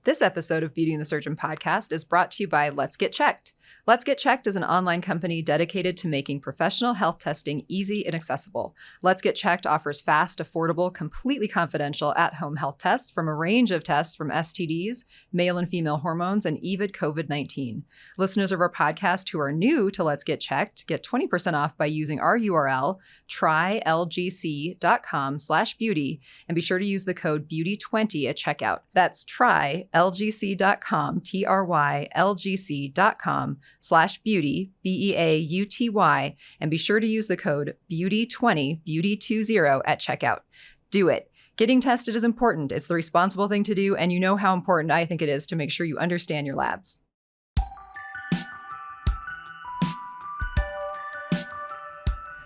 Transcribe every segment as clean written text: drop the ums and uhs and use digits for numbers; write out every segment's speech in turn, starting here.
This episode of Beauty and the Surgeon podcast is brought to you by Let's Get Checked. Let's Get Checked is an online company dedicated to making professional health testing easy and accessible. Let's Get Checked offers fast, affordable, completely confidential at-home health tests from a range of tests from STDs, male and female hormones, and even COVID-19. Listeners of our podcast who are new to Let's Get Checked get 20% off by using our URL, trylgc.com/beauty, and be sure to use the code BEAUTY20 at checkout. That's trylgc.com, trylgc.com/beauty, BEAUTY, and be sure to use the code BEAUTY20, BEAUTY20 at checkout. Do it. Getting tested is important. It's the responsible thing to do, and you know how important I think it is to make sure you understand your labs.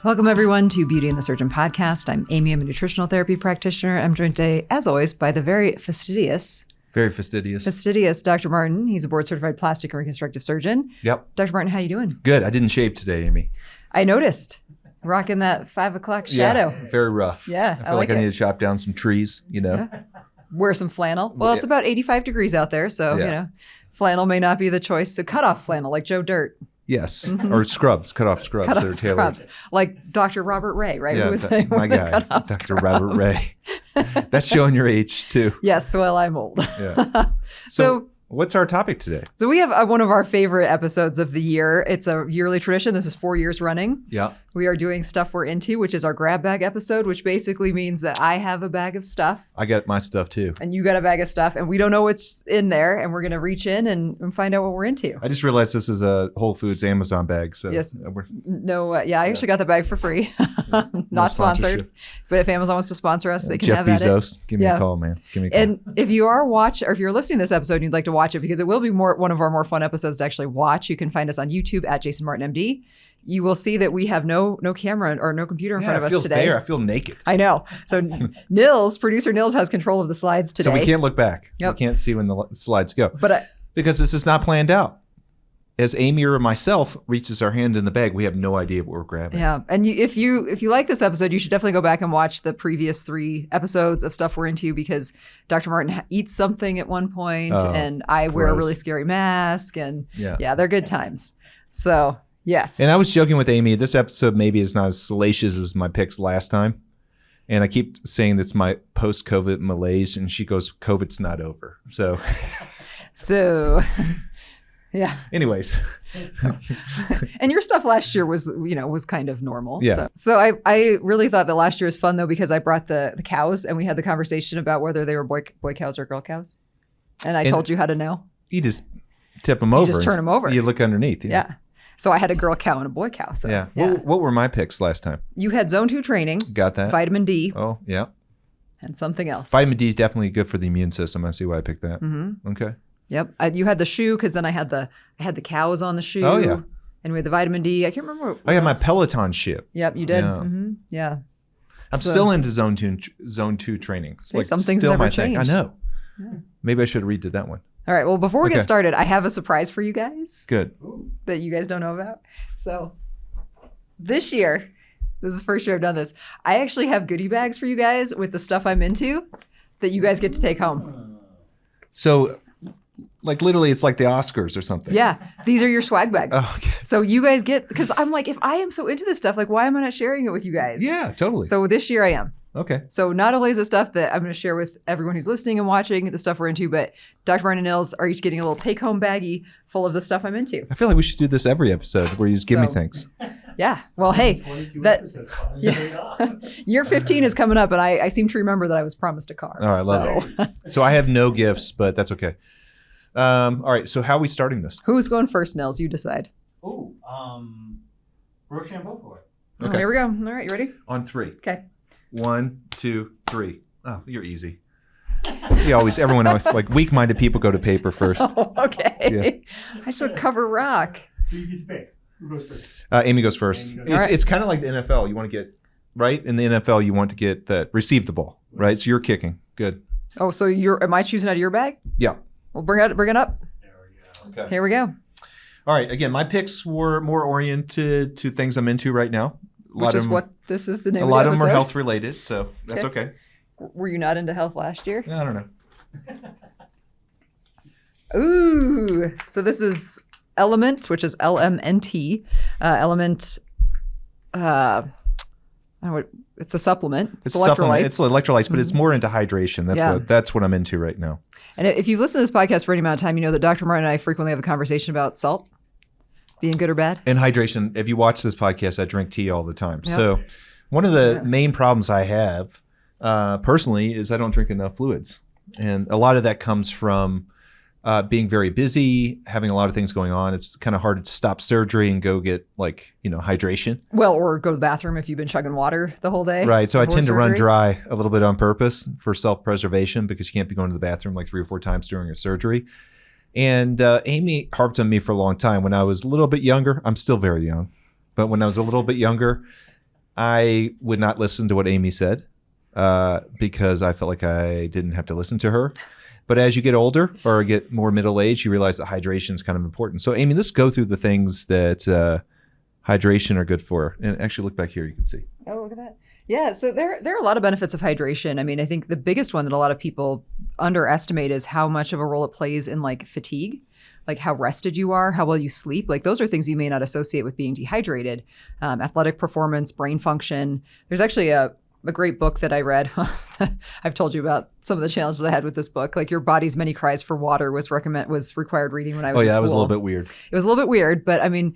Welcome, everyone, to Beauty and the Surgeon podcast. I'm Amy. I'm a nutritional therapy practitioner. I'm joined today, as always, by the very fastidious Dr. Martin. He's a board-certified plastic and reconstructive surgeon. Yep. Dr. Martin, how you doing? Good. I didn't shave today, Amy. I noticed. Rocking that 5 o'clock shadow. Yeah, very rough. Yeah, I feel like I need to chop down some trees, you know. Yeah. Wear some flannel. Well, it's about 85 degrees out there, so, you know, flannel may not be the choice. So cut off flannel like Joe Dirt. Yes. Mm-hmm. Or scrubs. Cut off scrubs. Cut off scrubs. Like Dr. Robert Ray, right? Yeah, Who was my guy, Dr. Robert Ray. That's showing your age, too. Yes, well, I'm old. Yeah. So what's our topic today? So we have one of our favorite episodes of the year. It's a yearly tradition. This is 4 years running. Yeah. We are doing Stuff We're Into, which is our grab bag episode, which basically means that I have a bag of stuff. I got my stuff too. And you got a bag of stuff, and we don't know what's in there, and we're going to reach in and find out what we're into. I just realized this is a Whole Foods Amazon bag. So yes. I actually got the bag for free. Not sponsored. But if Amazon wants to sponsor us, they can Jeff have at Bezos, it. give me a call, man. Give me a call. And if you are if you're listening to this episode and you'd like to watch it, because it will be one of our more fun episodes to actually watch, you can find us on YouTube at Jason Martin MD. You will see that we have no camera or no computer in front of us today. Bare. I feel naked. I know. So producer Nils has control of the slides today. So we can't look back. Yep. We can't see when the slides go. But because this is not planned out. As Amy or myself reaches our hand in the bag, we have no idea what we're grabbing. Yeah. And if you like this episode, you should definitely go back and watch the previous 3 episodes of Stuff We're Into, because Dr. Martin eats something at one point, and I wear a really scary mask, and they're good times. So yes. And I was joking with Amy, this episode maybe is not as salacious as my picks last time. And I keep saying that's my post-COVID malaise, and she goes, COVID's not over. So yeah. Anyways. And your stuff last year was kind of normal. Yeah. So I really thought that last year was fun, though, because I brought the cows, and we had the conversation about whether they were boy cows or girl cows. And I told you how to know. You just tip them over. You just turn them over. You look underneath. Yeah. So I had a girl cow and a boy cow. So yeah. What were my picks last time? You had Zone 2 training. Got that. Vitamin D. Oh, yeah. And something else. Vitamin D is definitely good for the immune system. I see why I picked that. Mm-hmm. Okay. Yep. You had the shoe, because then I had the cows on the shoe. Oh, yeah. And we had the vitamin D. I can't remember what I got my Peloton shoe. Yep, you did. Yeah. Mm-hmm. Yeah. I'm still into Zone 2 training. It's like some things still never my change. thing. I know. Yeah. Maybe I should have redid that one. All right. Well, before we get started, I have a surprise for you guys. Good. That you guys don't know about. So this year, this is the first year I've done this, I actually have goodie bags for you guys with the stuff I'm into that you guys get to take home. So, like, literally, it's like the Oscars or something. Yeah. These are your swag bags. Oh, okay. So you guys get, because I'm like, if I am so into this stuff, like, why am I not sharing it with you guys? Yeah, totally. So this year I am. Okay. So not only is the stuff that I'm going to share with everyone who's listening and watching, the stuff we're into, but Dr. Martin and Nils are each getting a little take-home baggie full of the stuff I'm into. I feel like we should do this every episode where you just give me things. Yeah. Well, hey, year 15 is coming up, and I seem to remember that I was promised a car. All right, love it. So I have no gifts, but that's okay. All right. So how are we starting this? Who's going first, Nils? You decide. Oh, Rochambeau for it. Okay. Oh, here we go. All right. You ready? On 3. Okay. 1, 2, 3. Oh, you're easy. Everyone always, like, weak-minded people go to paper first. Oh, okay. Yeah. I should cover rock. So you get to pick. Who goes first? Amy goes first. Right. It's kind of like the NFL. You want to get, right? In the NFL, you want to get receive the ball, right? So you're kicking. Good. Oh, so am I choosing out of your bag? Yeah. Well, bring it up. There we go. Okay. Here we go. All right. Again, my picks were more oriented to things I'm into right now. Which is what this is the name of the episode. A lot of them are health related, so that's okay. Were you not into health last year? I don't know. Ooh. So this is Element, which is LMNT. Element. I don't know what, it's a supplement. It's electrolytes. It's electrolytes, but it's more into hydration. That's what I'm into right now. And if you've listened to this podcast for any amount of time, you know that Dr. Martin and I frequently have a conversation about salt being good or bad. And hydration. If you watch this podcast, I drink tea all the time. Yep. So one of the main problems I have personally is I don't drink enough fluids. And a lot of that comes from being very busy, having a lot of things going on. It's kind of hard to stop surgery and go get hydration. Well, or go to the bathroom if you've been chugging water the whole day. Right. So I tend to run dry a little bit on purpose for self-preservation because you can't be going to the bathroom like 3 or 4 times during a surgery. And Amy harped on me for a long time. When I was a little bit younger, I'm still very young, but when I was a little bit younger, I would not listen to what Amy said because I felt like I didn't have to listen to her. But as you get older or get more middle-aged, you realize that hydration is kind of important. So, Amy, let's go through the things that hydration are good for. And actually, look back here. You can see. Oh, look at that. Yeah, so there are a lot of benefits of hydration. I mean, I think the biggest one that a lot of people underestimate is how much of a role it plays in fatigue, like how rested you are, how well you sleep. Like those are things you may not associate with being dehydrated. Athletic performance, brain function. There's actually a great book that I read. I've told you about some of the challenges I had with this book. Like Your Body's Many Cries for Water was required reading when I was in school. That was a little bit weird. It was a little bit weird, but I mean,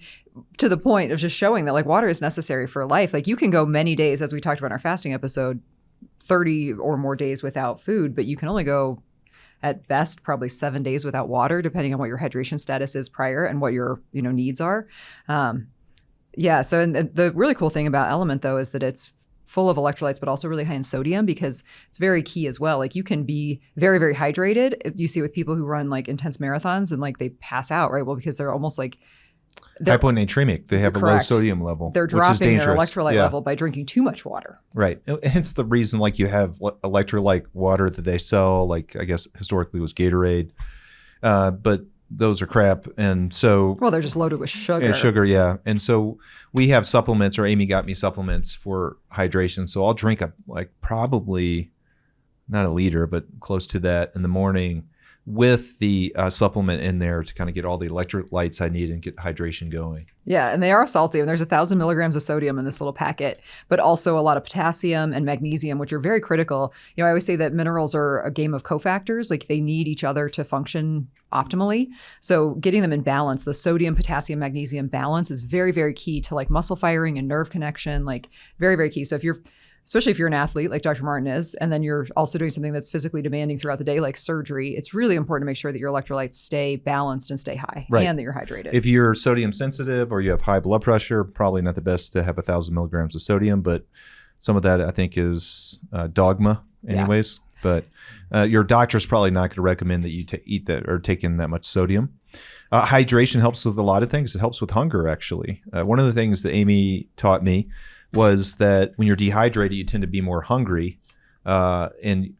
to the point of just showing that water is necessary for life. Like you can go many days, as we talked about in our fasting episode, 30 or more days without food, but you can only go at best probably 7 days without water, depending on what your hydration status is prior and what your needs are. So and the really cool thing about Element though is that it's full of electrolytes, but also really high in sodium because it's very key as well. Like you can be very, very hydrated. You see with people who run intense marathons and they pass out, right? Well, because they're almost hyponatremic. They have a low sodium level. They're dropping their electrolyte level by drinking too much water. Right. Hence the reason you have electrolyte water that they sell, I guess historically was Gatorade. But those are crap. And so they're just loaded with sugar. Yeah, sugar, yeah. And so we have supplements, or Amy got me supplements for hydration. So I'll drink probably not a liter, but close to that in the morning with the supplement in there to kind of get all the electrolytes I need and get hydration going. Yeah, and they are salty. And there's 1,000 milligrams of sodium in this little packet, but also a lot of potassium and magnesium, which are very critical. I always say that minerals are a game of cofactors. They need each other to function optimally. So getting them in balance, the sodium, potassium, magnesium balance is very, very key to muscle firing and nerve connection, very, very key. So especially if you're an athlete like Dr. Martin is, and then you're also doing something that's physically demanding throughout the day, like surgery, it's really important to make sure that your electrolytes stay balanced and stay high, and that you're hydrated. If you're sodium sensitive or you have high blood pressure, probably not the best to have 1,000 milligrams of sodium, but some of that I think is dogma anyways. Yeah. But your doctor's probably not going to recommend that you eat that or take in that much sodium. Hydration helps with a lot of things. It helps with hunger, actually. One of the things that Amy taught me was that when you're dehydrated, you tend to be more hungry. And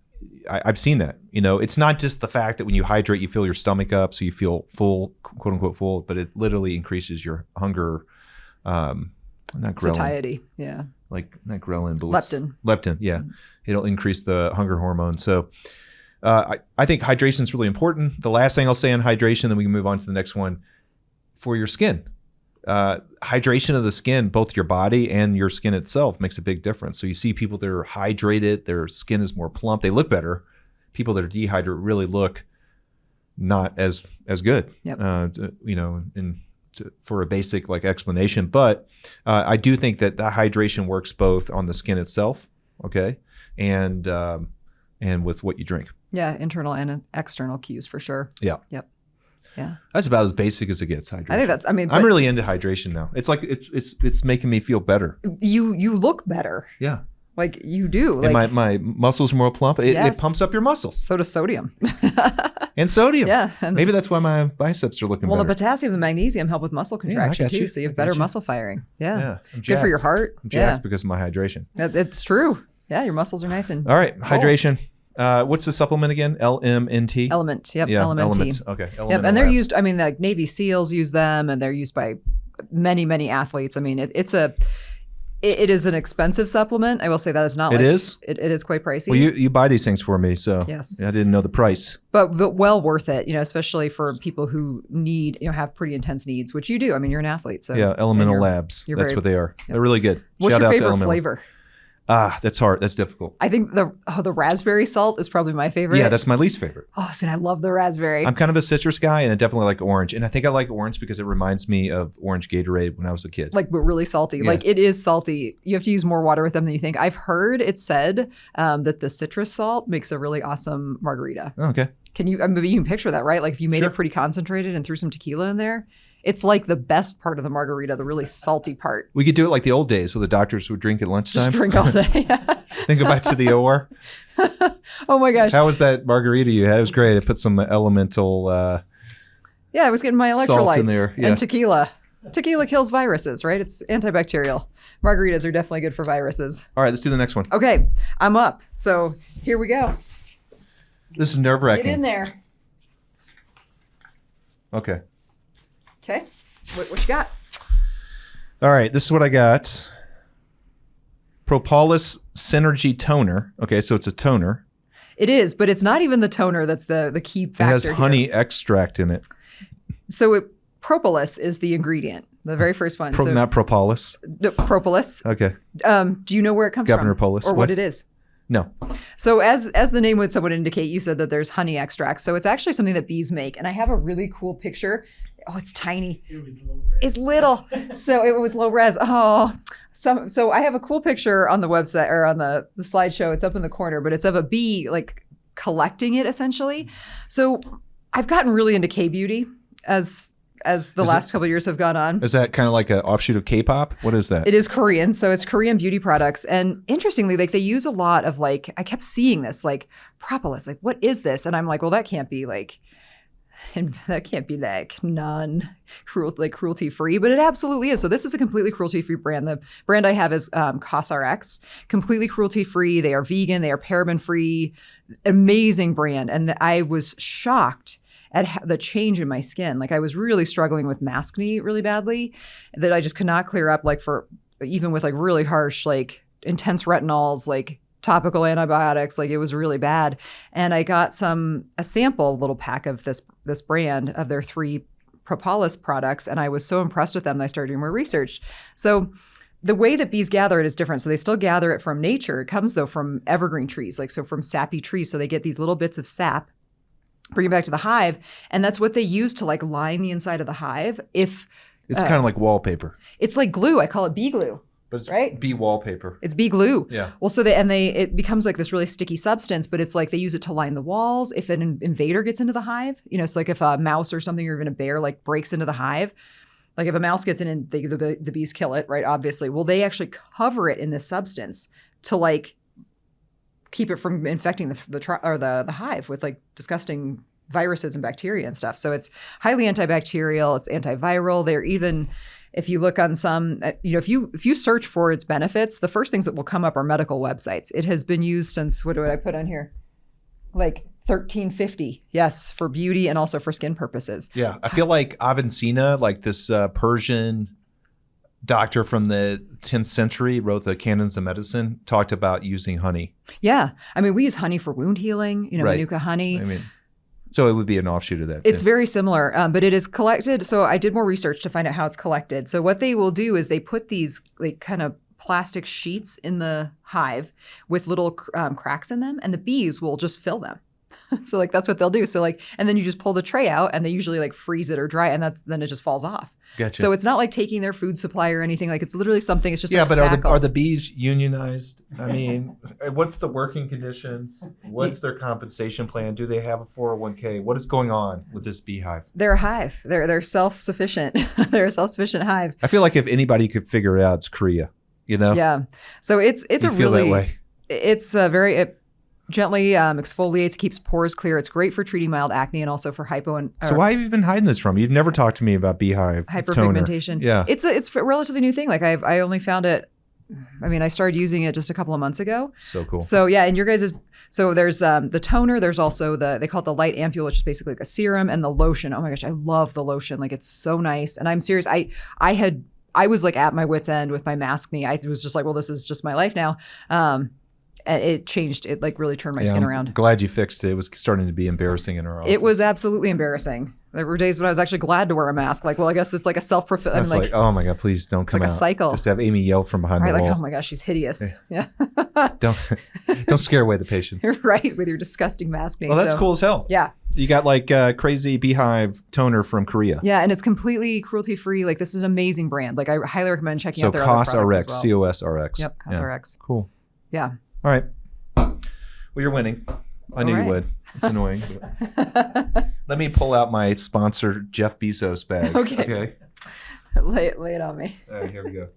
I've seen that. It's not just the fact that when you hydrate, you fill your stomach up, so you feel full, quote unquote full, but it literally increases your hunger. Not ghrelin. Satiety, yeah. Not ghrelin, but leptin. Leptin, yeah. It'll increase the hunger hormone. So I think hydration is really important. The last thing I'll say on hydration, then we can move on to the next one, for your skin. Hydration of the skin, both your body and your skin itself, makes a big difference. So you see people that are hydrated, their skin is more plump, they look better. People that are dehydrated really look not as good. Yep. For a basic explanation, but I do think that hydration works both on the skin itself, okay, and with what you drink. Yeah, internal and external cues for sure. Yeah. Yep. Yeah. That's about as basic as it gets, hydration. I think I'm really into hydration now. It's it's making me feel better. You look better. Yeah. You do. And my muscles are more plump. It pumps up your muscles. So does sodium. And sodium. Yeah. Maybe that's why my biceps are looking better. Well, the potassium and magnesium help with muscle contraction too. So you have better muscle firing. Yeah. Good for your heart. I'm jacked because of my hydration. It's true. Yeah. Your muscles are nice and all right. full. Hydration. What's the supplement again? LMNT? Element. Yep. Yeah, Element. Okay. Yep. And they're used, Navy SEALs use them, and they're used by many, many athletes. It's It is an expensive supplement. I will say that is not. It is? It is quite pricey. Well, you buy these things for me, so Yes. I didn't know the price. but well worth it. Especially for people who need, have pretty intense needs, which you do. I mean, you're an athlete, so Yeah, Elemental and Labs. you're That's very- what they are. They're really good. What's Shout your out to favorite Elemental. flavor? That's hard. That's difficult. I think the raspberry salt is probably my favorite. Yeah, that's my least favorite. Oh, see, I love the raspberry. I'm kind of a citrus guy, and I definitely like orange. And I think I like orange because it reminds me of orange Gatorade when I was a kid. But really salty. Yeah. Like it is salty. You have to use more water with them than you think. I've heard it said that the citrus salt makes a really awesome margarita. Oh, okay. Maybe you can picture that, right? Like if you made Sure. it pretty concentrated and threw some tequila in there, it's like the best part of the margarita, the really salty part. We could do it like the old days, so the doctors would drink at lunchtime. Just drink all day. Then go back to the OR. Oh my gosh. How was that margarita you had? It was great. I put some elemental. Yeah, I was getting my Salt electrolytes in there, yeah. and tequila. Tequila kills viruses, right? It's antibacterial. Margaritas are definitely good for viruses. All right, let's do the next one. Okay, I'm up. So here we go. This is nerve Get in wracking. there. Okay. Okay. What you got? All right, this is what I got. Propolis Synergy Toner. Okay, so it's a toner. It is, but it's not even the toner that's the key factor. It has here. honey extract in it. So propolis is the ingredient, the very first one. So Not propolis. propolis. Okay. Do you know where it comes Governor from? Polis. Or what What? it is? No. So as the name would somewhat indicate, you said that there's honey extract. So it's actually something that bees make. And I have a really cool picture. Oh, it's tiny. It was low res. It's little. So it was low res. Oh, so I have a cool picture on the website or on the slideshow. It's up in the corner, but it's of a bee like collecting it essentially. So I've gotten really into K-beauty as the last couple of years have gone on. Is that kind of like an offshoot of K-pop? What is that? It is Korean, so it's Korean beauty products. And interestingly, like they use a lot of like, I kept seeing this like propolis, like what is this? And I'm like, well, that can't be like cruelty free, but it absolutely is. So this is a completely cruelty free brand. The brand I have is CosRx, completely cruelty free. They are vegan, they are paraben free, amazing brand. And I was shocked at the change in my skin. Like I was really struggling with maskne really badly that I just could not clear up, like for even with like really harsh, like intense retinols, like topical antibiotics, like it was really bad. And I got a sample little pack of this brand of their 3 propolis products. And I was so impressed with them that I started doing more research. So the way that bees gather it is different. So they still gather it from nature. It comes though from evergreen trees, like so from sappy trees. So they get these little bits of sap, bring it back to the hive. And that's what they use to like line the inside of the hive. It's kind of like wallpaper. It's like glue. I call it bee glue. But it's Right? bee wallpaper. It's bee glue. Yeah. Well, it becomes like this really sticky substance, but it's like they use it to line the walls. If an invader gets into the hive, so like if a mouse or something or even a bear like breaks into the hive, like if a mouse gets in and the bees kill it, right? Obviously. Well, they actually cover it in this substance to like keep it from infecting the hive with like disgusting viruses and bacteria and stuff. So it's highly antibacterial. It's antiviral. They're even, if you look on some, if you search for its benefits, the first things that will come up are medical websites. It has been used since, what do I put on here? Like 1350. Yes, for beauty and also for skin purposes. Yeah. I feel like Avicenna, like this Persian doctor from the 10th century, wrote the Canons of Medicine, talked about using honey. Yeah. I mean, we use honey for wound healing, Right. Manuka honey. I mean, so it would be an offshoot of that. It's too. very similar, but it is collected. So I did more research to find out how it's collected. So what they will do is they put these like kind of plastic sheets in the hive with little cracks in them, and the bees will just fill them. So like that's what they'll do. So like, and then you just pull the tray out, and they usually like freeze it or dry it, and then it just falls off. Gotcha. So it's not like taking their food supply or anything. Like it's literally something. It's just yeah, like but spackle. are the bees unionized? I mean, what's the working conditions? What's their compensation plan? Do they have a 401k? What is going on with this beehive? They're a hive. They're self-sufficient. They're a self-sufficient hive. I feel like if anybody could figure it out, it's Korea. Yeah. So it's You a feel really that way. it's a very it gently exfoliates, keeps pores clear. It's great for treating mild acne and also for So why have you been hiding this from me? You've never talked to me about beehive toner. hyperpigmentation. Yeah. It's a relatively new thing. Like I only found it. I mean, I started using it just a couple of months ago. So cool. So yeah, and your guys' so there's the toner. There's also they call it the light ampule, which is basically like a serum, and the lotion. Oh my gosh, I love the lotion. Like it's so nice. And I'm serious. I had I was like at my wit's end with my mask knee. I was just like, well, this is just my life now. And it changed. It like really turned my skin around. I'm glad you fixed it. It was starting to be embarrassing in our office. It was absolutely embarrassing. There were days when I was actually glad to wear a mask. Like, well, I guess it's like a self-profit. I'm like, oh my God, please don't come like out. a cycle. Just have Amy yell from behind the Like, wall. oh my gosh, she's hideous. Yeah. Don't scare away the patients. You're right, with your disgusting mask knee. Well, that's cool as hell. Yeah. You got like crazy beehive toner from Korea. Yeah, and it's completely cruelty-free. Like, this is an amazing brand. Like, I highly recommend checking out their other products as well. COSRX. Yep, COSRX. Cool. Yeah. All right. Well, you're winning. I knew you would. It's annoying. Let me pull out my sponsor Jeff Bezos bag. Okay. Lay it on me. All right, here we go.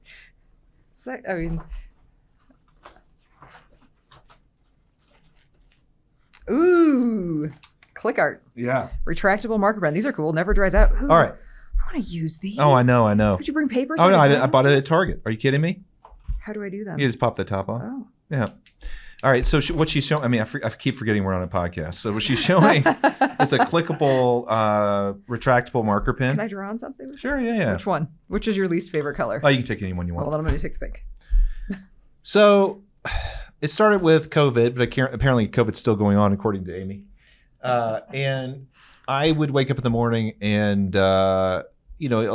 Ooh, click art. Yeah. Retractable marker pen. These are cool. Never dries out. Ooh, All right. I want to use these. Oh, I know. Did you bring papers? Oh, no, I bought it at Target. Are you kidding me? How do I do that? You just pop the top off. Oh. Yeah. All right. So what she's showing, I mean, I keep forgetting we're on a podcast. So what she's showing is a clickable, retractable marker pen. Can I draw on something? Sure. Yeah. Which one? Which is your least favorite color? Oh, you can take any one you want. Well, then I'm going to take the pink. So it started with COVID, but apparently COVID's still going on, according to Amy. And I would wake up in the morning and,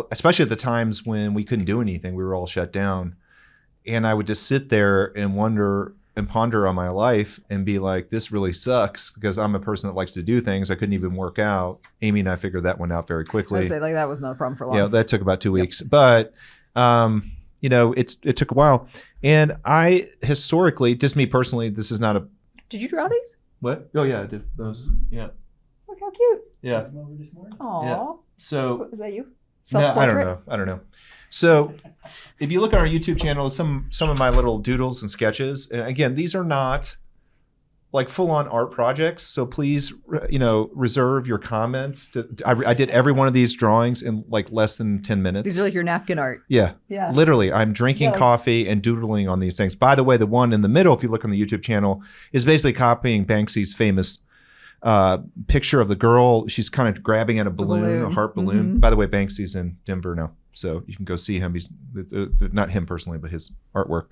especially at the times when we couldn't do anything, we were all shut down. And I would just sit there and wonder and ponder on my life and be like, this really sucks, because I'm a person that likes to do things. I couldn't even work out. Amy and I figured that one out very quickly. I'd say like that was not a problem for long. Yeah, that took about 2 weeks. But, it took a while. And I historically, just me personally, this is not a... Did you draw these? What? Oh, yeah, I did. Those. Yeah. Look how cute. Yeah. Come over this morning. Aw. Yeah. So... Is that you? No, Self-portrait? I don't know. So if you look on our YouTube channel, some of my little doodles and sketches, and again, these are not like full-on art projects. So please, reserve your comments. I did every one of these drawings in like less than 10 minutes. These are like your napkin art. Yeah. Yeah. Literally, I'm drinking coffee and doodling on these things. By the way, the one in the middle, if you look on the YouTube channel, is basically copying Banksy's famous picture of the girl. She's kind of grabbing at a balloon, a heart balloon. Mm-hmm. By the way, Banksy's in Denver now, so you can go see him. He's not him personally, but his artwork.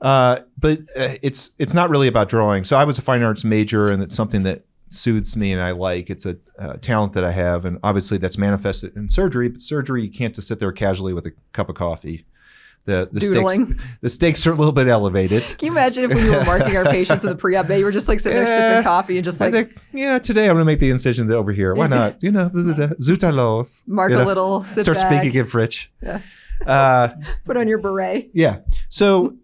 But it's not really about drawing. So I was a fine arts major, and it's something that soothes me and I like. It's a talent that I have, and obviously that's manifested in surgery. But surgery, you can't just sit there casually with a cup of coffee. The stakes are a little bit elevated. Can you imagine if we were marking our patients in the pre-op bay, you were just like sitting there sipping coffee and just like... today I'm going to make the incision over here. Why not? Zutalos. Mark a little, sit back. Start speaking in French. Yeah. Put on your beret. Yeah. So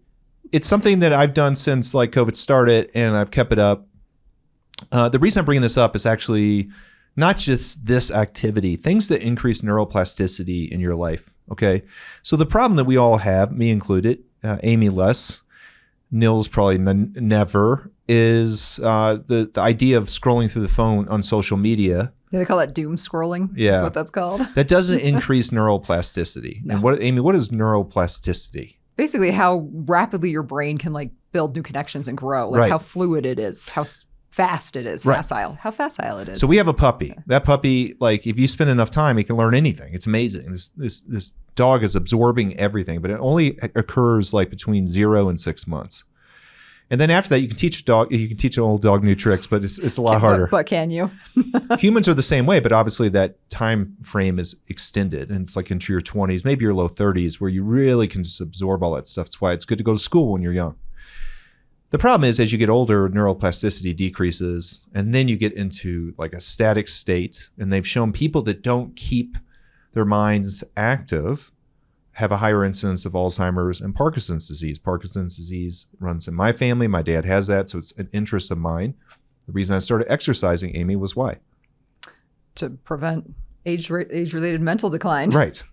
it's something that I've done since like COVID started, and I've kept it up. The reason I'm bringing this up is actually not just this activity, things that increase neuroplasticity in your life. Okay. So the problem that we all have, me included, Amy less, Nils probably never, is the idea of scrolling through the phone on social media. Yeah, they call that doom scrolling. Yeah. That's what that's called. That doesn't increase neuroplasticity. No. And what is neuroplasticity? Basically how rapidly your brain can like build new connections and grow. Like how fluid it is, how fast it is, facile, how facile it is. So we have a puppy. That puppy, like if you spend enough time, it can learn anything. It's amazing. This dog is absorbing everything, but it only occurs like between 0 and 6 months. And then after that, you can teach an old dog new tricks, but it's a lot harder. But can you? Humans are the same way, but obviously that time frame is extended, and it's like into your 20s, maybe your low 30s, where you really can just absorb all that stuff. That's why it's good to go to school when you're young. The problem is, as you get older, neuroplasticity decreases, and then you get into like a static state. And they've shown people that don't keep their minds active have a higher incidence of Alzheimer's and Parkinson's disease. Parkinson's disease runs in my family. My dad has that, so it's an interest of mine. The reason I started exercising, Amy, was why? To prevent age-related mental decline. Right.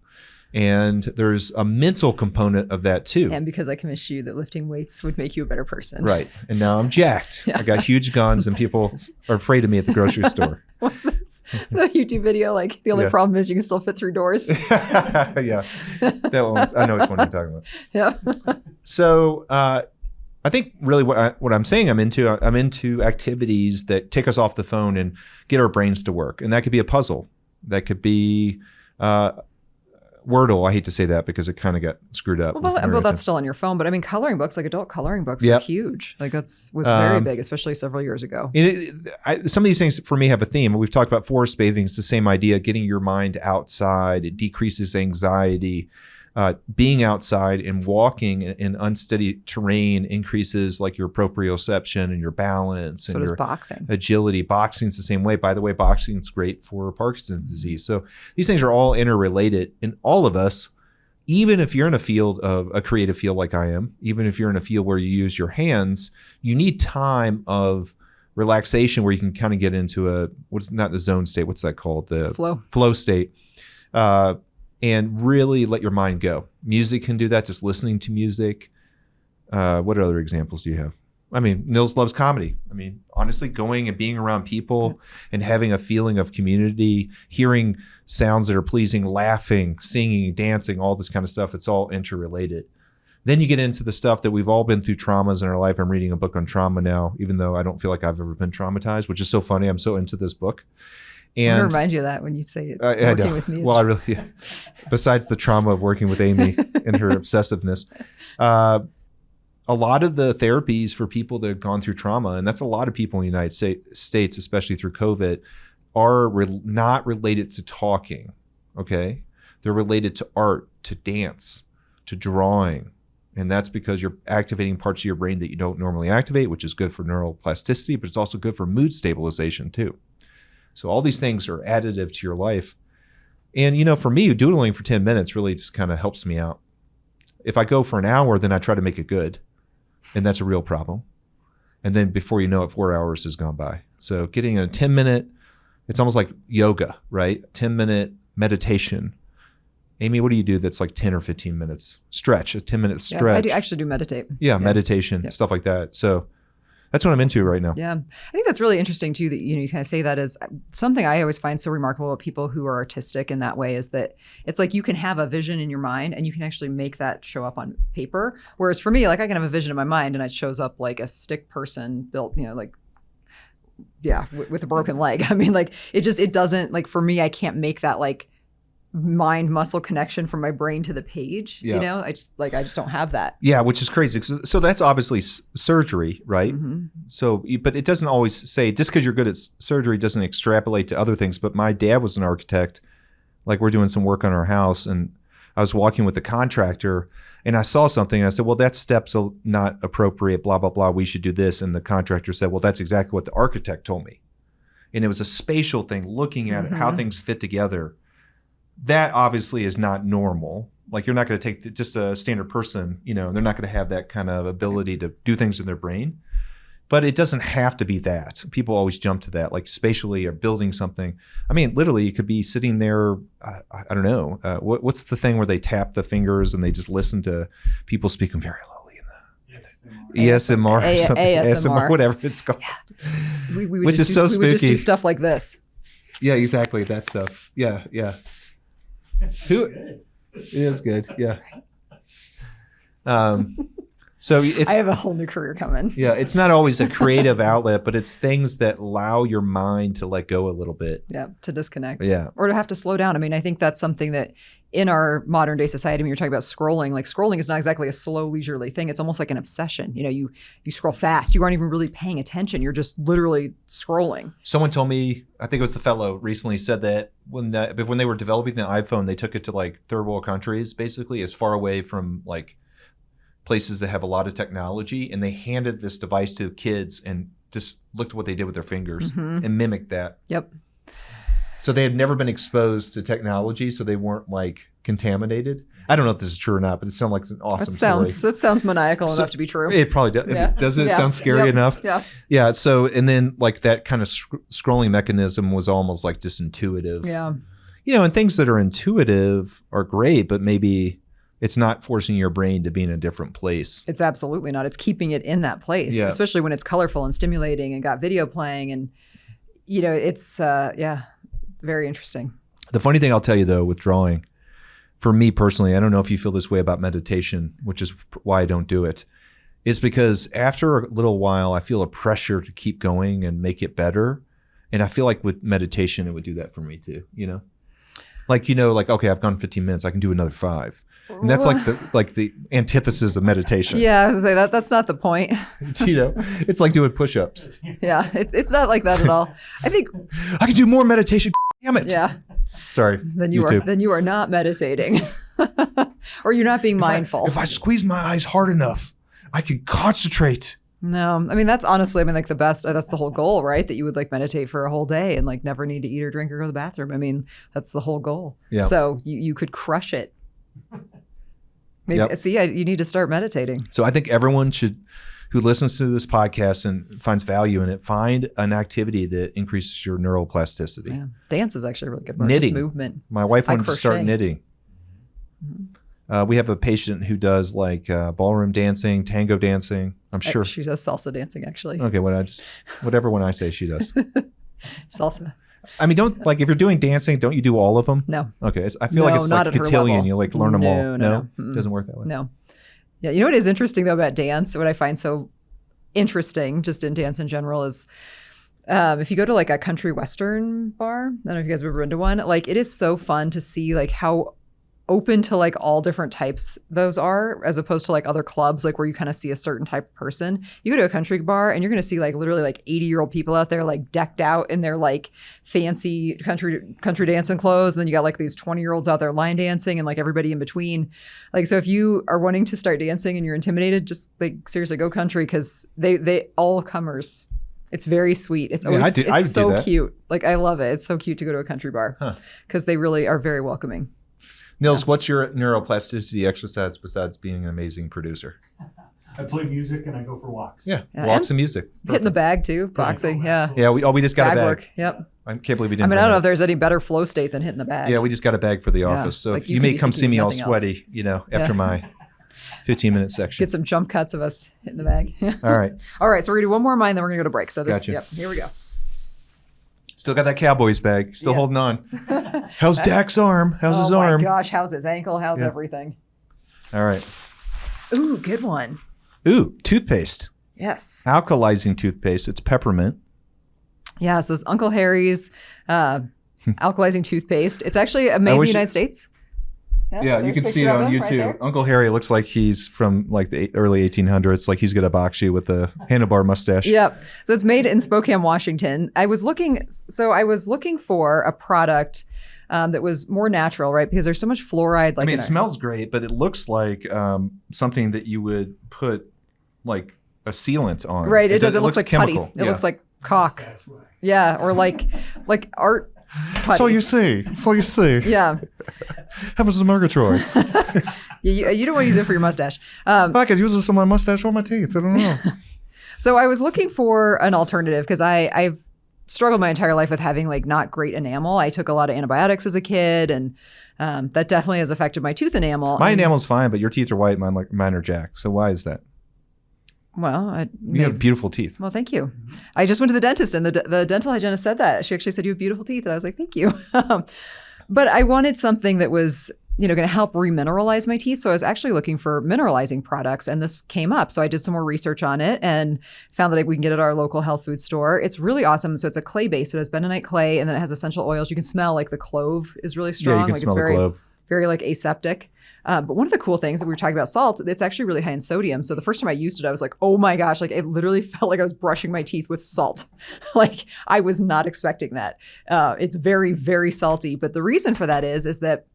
And there's a mental component of that too. And because I convinced you that lifting weights would make you a better person. Right. And now I'm jacked. I got huge guns and people are afraid of me at the grocery store. What's this? The YouTube video, like the only problem is you can still fit through doors. Yeah. That one I know which one you're talking about. Yeah. So I think really what I'm saying I'm into activities that take us off the phone and get our brains to work. And that could be a puzzle. That could be Wordle, I hate to say that because it kind of got screwed up. Well, that's still on your phone. But I mean, coloring books, like adult coloring books, are huge. Like was very big, especially several years ago. Some of these things for me have a theme. We've talked about forest bathing. It's the same idea, getting your mind outside. It decreases anxiety. Being outside and walking in unsteady terrain increases like your proprioception and your balance and your boxing. Agility. Boxing's the same way. By the way, boxing's great for Parkinson's disease. So these things are all interrelated. And all of us, even if you're in a field of a creative field like I am, even if you're in a field where you use your hands, you need time of relaxation where you can kind of get into not the zone state. What's that called? The flow state. And really let your mind go. Music can do that, just listening to music. What other examples do you have? I mean, Nils loves comedy. I mean, honestly, going and being around people and having a feeling of community, hearing sounds that are pleasing, laughing, singing, dancing, all this kind of stuff, it's all interrelated. Then you get into the stuff that we've all been through traumas in our life. I'm reading a book on trauma now, even though I don't feel like I've ever been traumatized, which is so funny. I'm so into this book. And I remind you of that when you say it. Working with me. Well, I really, besides the trauma of working with Amy and her obsessiveness, a lot of the therapies for people that have gone through trauma, and that's a lot of people in the United States, especially through COVID, are not related to talking. Okay. They're related to art, to dance, to drawing. And that's because you're activating parts of your brain that you don't normally activate, which is good for neuroplasticity, but it's also good for mood stabilization too. So all these things are additive to your life. And, for me, doodling for 10 minutes really just kind of helps me out. If I go for an hour, then I try to make it good. And that's a real problem. And then before you know it, 4 hours has gone by. So getting a 10-minute, it's almost like yoga, right? 10-minute meditation. Amy, what do you do that's like 10 or 15 minutes? Stretch, a 10-minute stretch. I actually do meditate. Yeah, meditation, stuff like that. So that's what I'm into right now. Yeah. I think that's really interesting too, that, you kind of say that as something I always find so remarkable about people who are artistic in that way, is that it's like you can have a vision in your mind and you can actually make that show up on paper. Whereas for me, like I can have a vision in my mind and it shows up like a stick person built, with a broken leg. I mean, like it doesn't, like for me, I can't make that like mind muscle connection from my brain to the page. I just don't have that. Yeah, which is crazy. So that's obviously surgery, right? Mm-hmm. So but it doesn't always say, just because you're good at surgery doesn't extrapolate to other things. But my dad was an architect. Like we're doing some work on our house and I was walking with the contractor and I saw something and I said, well, that step's not appropriate, blah, blah, blah. We should do this. And the contractor said, well, that's exactly what the architect told me. And it was a spatial thing, looking at it, how things fit together. That obviously is not normal. Like you're not going to take just a standard person, they're not going to have that kind of ability to do things in their brain. But it doesn't have to be that. People always jump to that, like spatially or building something. I mean, literally, you could be sitting there, I don't know. What's the thing where they tap the fingers and they just listen to people speaking very lowly in the ESMR, something, ASMR, whatever it's called. Yeah. Which is so spooky. We would just do stuff like this. Yeah, exactly. That stuff. Yeah. It is good. Yeah. So I have a whole new career coming. Yeah. It's not always a creative outlet, but it's things that allow your mind to let go a little bit. Yeah. To disconnect. Yeah. Or to have to slow down. I mean, I think that's something that in our modern day society, when you're talking about scrolling, like scrolling is not exactly a slow, leisurely thing. It's almost like an obsession. You scroll fast. You aren't even really paying attention. You're just literally scrolling. Someone told me, I think it was the fellow recently said that when they were developing the iPhone, they took it to like third world countries, basically as far away from like places that have a lot of technology. And they handed this device to kids and just looked at what they did with their fingers and mimicked that. Yep. So they had never been exposed to technology, so they weren't like contaminated. I don't know if this is true or not, but it sounds like an awesome story. That sounds maniacal enough to be true. It probably does. Yeah. Doesn't it sound scary enough? Yeah. Yeah. So, and then like that kind of scrolling mechanism was almost like disintuitive. Yeah. And things that are intuitive are great, but maybe it's not forcing your brain to be in a different place. It's absolutely not. It's keeping it in that place, especially when it's colorful and stimulating and got video playing. And, it's, very interesting. The funny thing I'll tell you though, with drawing, for me personally, I don't know if you feel this way about meditation, which is why I don't do it, is because after a little while, I feel a pressure to keep going and make it better. And I feel like with meditation, it would do that for me too, Like, okay, I've gone 15 minutes. I can do another 5. And that's like the antithesis of meditation. Yeah, I was gonna say that's not the point. It's like doing push-ups. Yeah, it's not like that at all. I think I can do more meditation. Damn it. Yeah. Sorry. Then you are not meditating, or you're not being mindful. If I squeeze my eyes hard enough, I can concentrate. No, I mean that's honestly, like the best. That's the whole goal, right? That you would like meditate for a whole day and like never need to eat or drink or go to the bathroom. I mean that's the whole goal. Yeah. So you could crush it. Maybe you need to start meditating. So I think everyone who listens to this podcast and finds value in it, find an activity that increases your neuroplasticity. Yeah. Dance is actually a really good one. Knitting. Just movement. My wife wanted to crochet. start knitting. We have a patient who does like ballroom dancing, tango dancing. I'm sure She does salsa dancing actually. Okay, whatever when I say she does. Salsa. I mean, if you're doing dancing, don't you do all of them? No. Okay, I feel like it's not like at her cotillion. level. You like learn them all. No. It doesn't work that way. No. Yeah, you know what is interesting though about dance? What I find so interesting just in dance in general is if you go to like a country western bar, I don't know if you guys have ever been to one, like it is so fun to see like how open to like all different types those are, as opposed to like other clubs like where you kind of see a certain type of person. You go to a country bar and you're going to see like literally like 80-year-old people out there like decked out in their like fancy country dancing clothes, and then you got like these 20-year-olds out there line dancing and like everybody in between. Like, so if you are wanting to start dancing and you're intimidated, just like seriously go country, because they all comers. It's very sweet. It's always it's so cute. Like I love it. It's so cute to go to a country bar because they really are very welcoming. Nils, what's your neuroplasticity exercise besides being an amazing producer? I play music and I go for walks. Yeah, walks and music. Hitting the bag too, boxing. Yeah. Yeah, we just got bag a bag. Work. Yep. I can't believe we didn't. I mean, I don't know if there's any better flow state than hitting the bag. Yeah, we just got a bag for the office. So like if you may come see me all nothing sweaty, after my 15-minute section. Get some jump cuts of us hitting the bag. All right. All right. So we're gonna do one more of mine, then we're gonna go to break. So this, Gotcha. yep. Here we go. Still got that Cowboys bag. Still holding on. How's Dak's arm? How's his arm? Oh my gosh, how's his ankle? How's everything? All right. Ooh, good one. Ooh, toothpaste. Yes. Alkalizing toothpaste. It's peppermint. Yeah, so it's Uncle Harry's alkalizing toothpaste. It's actually made in the United States. Yeah, you can see it on YouTube. Right, Uncle Harry looks like he's from like the early 1800s. Like he's gonna box you with a handlebar mustache. Yep. So it's made in Spokane, Washington. I was looking for a product that was more natural, right? Because there's so much fluoride. Like, I mean, it smells great, but it looks like something that you would put like a sealant on. Right. It does. It looks like chemical. putty. It looks like caulk. Yeah, or like art. Putty. So you see. Yeah. Have some Murgatroyds. You don't want to use it for your mustache. I could use this on my mustache or my teeth. I don't know. So I was looking for an alternative because I've struggled my entire life with having like not great enamel. I took a lot of antibiotics as a kid, and that definitely has affected my tooth enamel. My enamel's fine, but your teeth are white. Mine are jacked. So why is that? Well, you have beautiful teeth. Well, thank you. I just went to the dentist, and the dental hygienist said that. She actually said you have beautiful teeth, and I was like, thank you. But I wanted something that was, going to help remineralize my teeth. So I was actually looking for mineralizing products, and this came up. So I did some more research on it and found that we can get it at our local health food store. It's really awesome. So it's a clay base. So it has bentonite clay, and then it has essential oils. You can smell like the clove is really strong. Yeah, you can like smell it's the clove. Very like aseptic. But one of the cool things that we were talking about salt, it's actually really high in sodium. So the first time I used it, I was like, oh my gosh, like it literally felt like I was brushing my teeth with salt. Like I was not expecting that. It's very, very salty. But the reason for that is that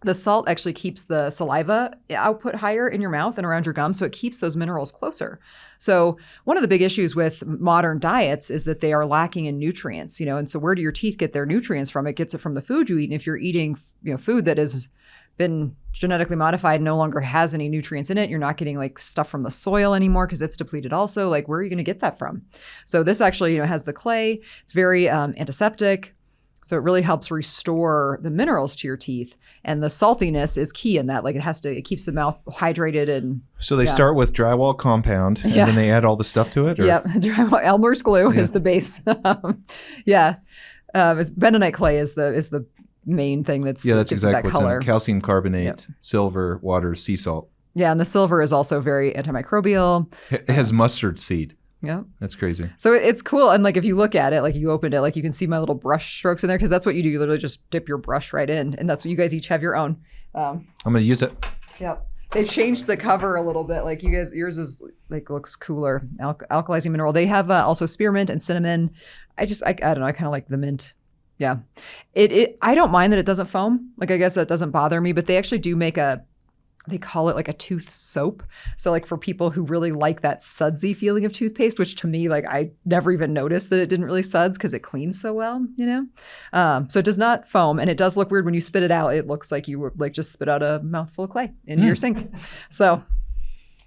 the salt actually keeps the saliva output higher in your mouth and around your gums, so it keeps those minerals closer. So one of the big issues with modern diets is that they are lacking in nutrients, and so where do your teeth get their nutrients from? It gets it from the food you eat. And if you're eating, food that has been genetically modified, no longer has any nutrients in it, you're not getting like stuff from the soil anymore because it's depleted also. Like, where are you going to get that from? So this actually, has the clay. It's very antiseptic. So it really helps restore the minerals to your teeth, and the saltiness is key in that. Like it keeps the mouth hydrated. And so they start with drywall compound, and then they add all the stuff to it. Or? Yep, drywall Elmer's glue is the base. It's bentonite clay is the main thing that's exactly that what's color. in it. Calcium carbonate, silver, water, sea salt. Yeah, and the silver is also very antimicrobial. It has mustard seed. Yeah. That's crazy. So it's cool. And like, if you look at it, like you opened it, like you can see my little brush strokes in there. Cause that's what you do. You literally just dip your brush right in. And that's what you guys each have your own. I'm going to use it. Yep. They've changed the cover a little bit. Like you guys, yours is like, looks cooler. Alkalizing mineral. They have also spearmint and cinnamon. I don't know. I kind of like the mint. Yeah. I don't mind that it doesn't foam. Like, I guess that doesn't bother me, but they actually do make they call it like a tooth soap. So like for people who really like that sudsy feeling of toothpaste, which to me, like I never even noticed that it didn't really suds because it cleans so well, you know? So it does not foam, and it does look weird when you spit it out. It looks like you were like just spit out a mouthful of clay into your sink. So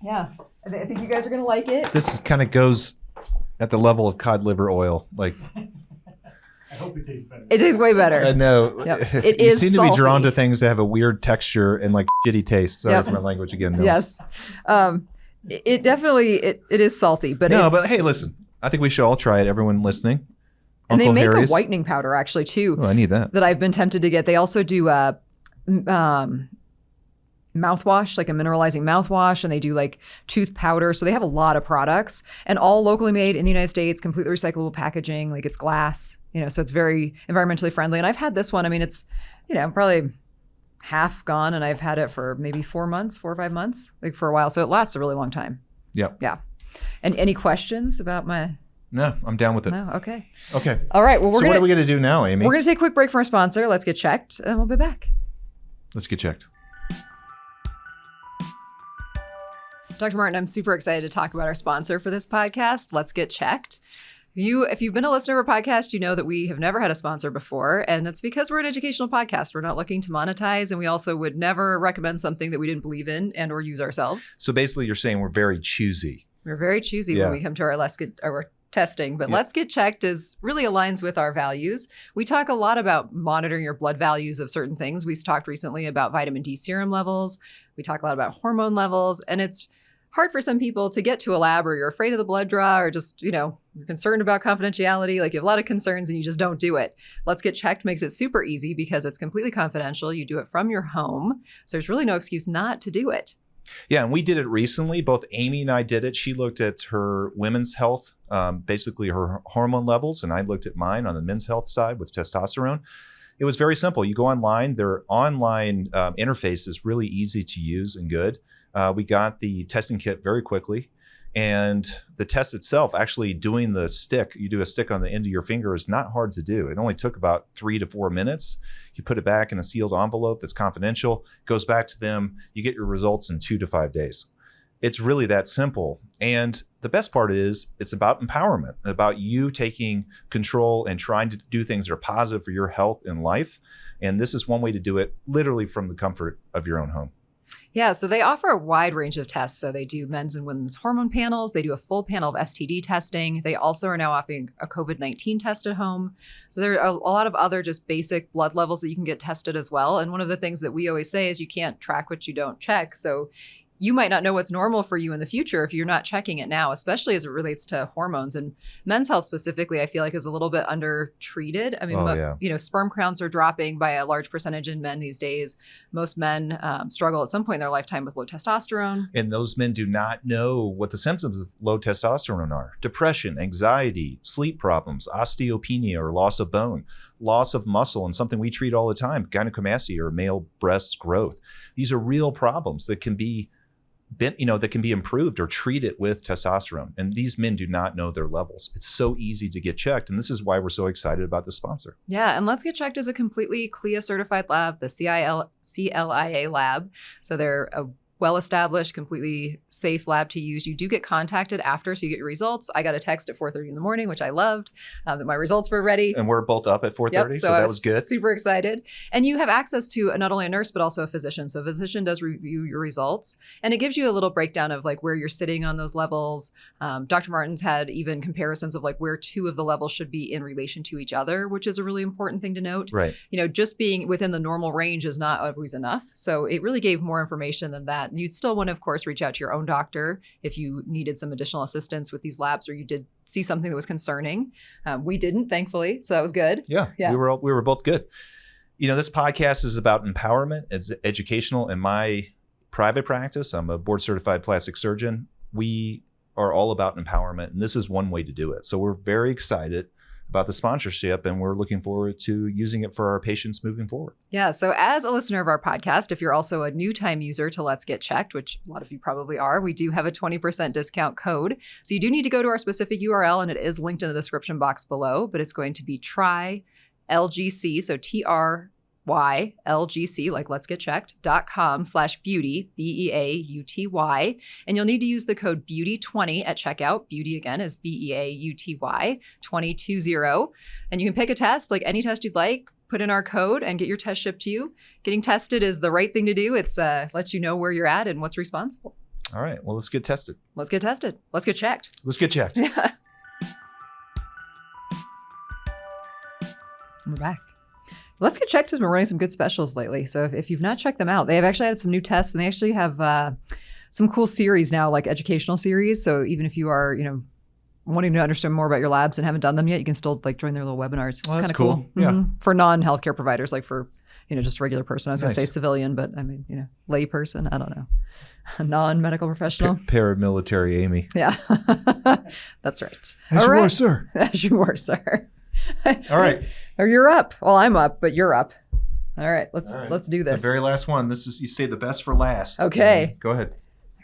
yeah, I think you guys are going to like it. This kind of goes at the level of cod liver oil. Like, I hope it tastes better. It tastes way better. I know. Yep. It you is seem to salty. be drawn to things that have a weird texture and like shitty taste. Sorry for my language again, Mills. Yes. It definitely, it is salty, but but hey, listen, I think we should all try it. Everyone listening. And Uncle they make Harry's. a whitening powder actually too. Oh, I need that. That I've been tempted to get. They also do mouthwash, like a mineralizing mouthwash, and they do like tooth powder. So they have a lot of products, and all locally made in the United States, completely recyclable packaging, like it's glass, you know, so it's very environmentally friendly. And I've had this one, I mean, it's, you know, probably half gone, and I've had it for maybe 4 or 5 months, like for a while. So it lasts a really long time. Yep. Yeah. And any questions about my... No, I'm down with it. No? Okay. Okay. All right. Well, what are we going to do now, Amy? We're going to take a quick break from our sponsor. Let's get checked, and we'll be back. Let's get checked. Dr. Martin, I'm super excited to talk about our sponsor for this podcast, Let's Get Checked. If you've been a listener of our podcast, you know that we have never had a sponsor before, and it's because we're an educational podcast. We're not looking to monetize, and we also would never recommend something that we didn't believe in and or use ourselves. So basically you're saying we're very choosy. We're very choosy when we come to our testing, but Let's Get Checked really aligns with our values. We talk a lot about monitoring your blood values of certain things. We talked recently about vitamin D serum levels. We talk a lot about hormone levels, and it's hard for some people to get to a lab, or you're afraid of the blood draw, or just, you know, you're concerned about confidentiality. Like you have a lot of concerns and you just don't do it. Let's Get Checked makes it super easy because it's completely confidential. You do it from your home. So there's really no excuse not to do it. Yeah, and we did it recently. Both Amy and I did it. She looked at her women's health, basically her hormone levels, and I looked at mine on the men's health side with testosterone. It was very simple. You go online. Their online interface is really easy to use and good. We got the testing kit very quickly. And the test itself, actually doing the stick, you do a stick on the end of your finger, is not hard to do. It only took about 3 to 4 minutes. You put it back in a sealed envelope that's confidential, goes back to them. You get your results in 2 to 5 days. It's really that simple. And the best part is it's about empowerment, about you taking control and trying to do things that are positive for your health and life. And this is one way to do it, literally from the comfort of your own home. Yeah, so they offer a wide range of tests. So they do men's and women's hormone panels. They do a full panel of STD testing. They also are now offering a COVID-19 test at home. So there are a lot of other just basic blood levels that you can get tested as well. And one of the things that we always say is you can't track what you don't check. So you might not know what's normal for you in the future if you're not checking it now, especially as it relates to hormones. And men's health specifically, I feel like is a little bit undertreated. I mean, you know, sperm counts are dropping by a large percentage in men these days. Most men struggle at some point in their lifetime with low testosterone. And those men do not know what the symptoms of low testosterone are. Depression, anxiety, sleep problems, osteopenia or loss of bone, loss of muscle, and something we treat all the time, gynecomastia or male breast growth. These are real problems that can be improved or treated with testosterone. And these men do not know their levels. It's so easy to get checked. And this is why we're so excited about the sponsor. Yeah. And Let's Get Checked is a completely CLIA certified lab, the CLIA lab. So they're a well-established, completely safe lab to use. You do get contacted after, so you get your results. I got a text at 4:30 in the morning, which I loved, that my results were ready. And we're both up at 4:30, yep, so that was good. Super excited. And you have access to not only a nurse, but also a physician. So a physician does review your results, and it gives you a little breakdown of like where you're sitting on those levels. Dr. Martin's had even comparisons of like where 2 of the levels should be in relation to each other, which is a really important thing to note. Right. You know, just being within the normal range is not always enough. So it really gave more information than that. You'd still want to, of course, reach out to your own doctor if you needed some additional assistance with these labs, or you did see something that was concerning. We didn't, thankfully, so that was good. Yeah. We were both good. You know, this podcast is about empowerment. It's educational. In my private practice, I'm a board certified plastic surgeon. We are all about empowerment, and this is one way to do it. So we're very excited about the sponsorship, and we're looking forward to using it for our patients moving forward. Yeah. So as a listener of our podcast, if you're also a new time user to Let's Get Checked, which a lot of you probably are, we do have a 20% discount code. So you do need to go to our specific URL, and it is linked in the description box below, but it's going to be TryLGC. So TRYLGC, like Let's Get Checked.com/beauty, BEAUTY. And you'll need to use the code BEAUTY20 at checkout. Beauty again is BEAUTY 220. And you can pick a test, like any test you'd like, put in our code and get your test shipped to you. Getting tested is the right thing to do. It's lets you know where you're at and what's responsible. All right. Well, let's get tested. Let's get tested. Let's get checked. Let's get checked. We're back. Let's Get Checked has been running some good specials lately. So if you've not checked them out, they have actually had some new tests, and they actually have some cool series now, like educational series. So even if you are, wanting to understand more about your labs and haven't done them yet, you can still like join their little webinars. Well, It's that's kind of cool. Yeah. For non-healthcare providers, like for, just a regular person. I was going to say Nice. civilian, but I mean, lay person. I don't know. A non-medical professional. Paramilitary Amy. Yeah. That's right. As All you right. were, sir. As you were, sir. All right. Or you're up. Well, I'm up, but you're up. All right. Let's do The this. very last one. This is, you say the best for last. Okay. Go ahead.